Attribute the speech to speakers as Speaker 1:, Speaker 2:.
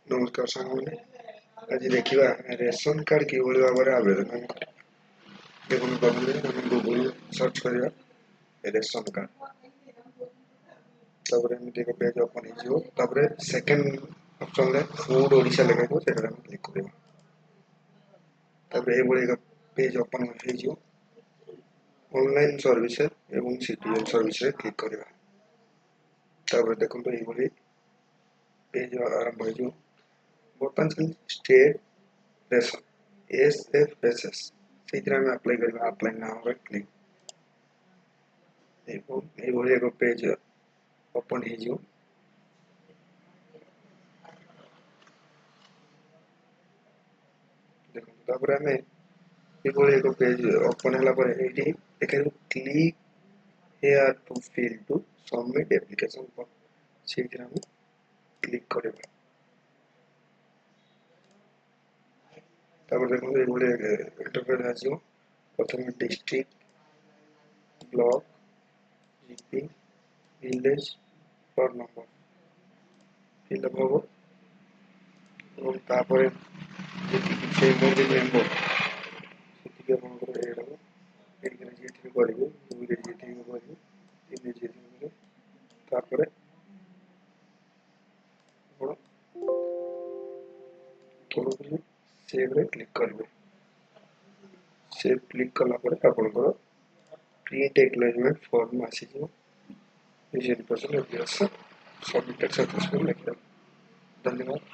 Speaker 1: नमस्कार साथी आज देखा रेशन कार्ड कि भाव में आवेदन देखो प्रथम गूगल सर्च करवा रेशन कार्ड एक पेज ओपन हो सेकेंड ऑप्शन में फूड ओडिशा लिखा से क्लिक करवा एक पेज ओपन हो ऑनलाइन सर्विस एवं सिटीजन सर्विस क्लिक करवा देखो ये पेज आरंभ हो बर्तमान चल स्टेट रेशन SFSS से अप्लाई करवा अप्लाई नाउ क्लिक एक पेज ओपन हो देखो आम एक पेज ओपन है click here to fill to submit application form से क्लिक करवा देखो ये इंटरफेस आसो प्रथम डिस्ट्रिक्ट ब्लॉक जीपी विलेज पर नंबर फिलअप हम और तापर से मेम्बर से एड हम एक करेंगे तापर थोड़ा सेव रे क्लिक करेंगे सेव क्लिक कलापर आपंकर प्रिंट एक्नॉलेजमेंट फॉर्म आसीज 80% सबमिटेड सक्सेसफुल लिखा धन्यवाद।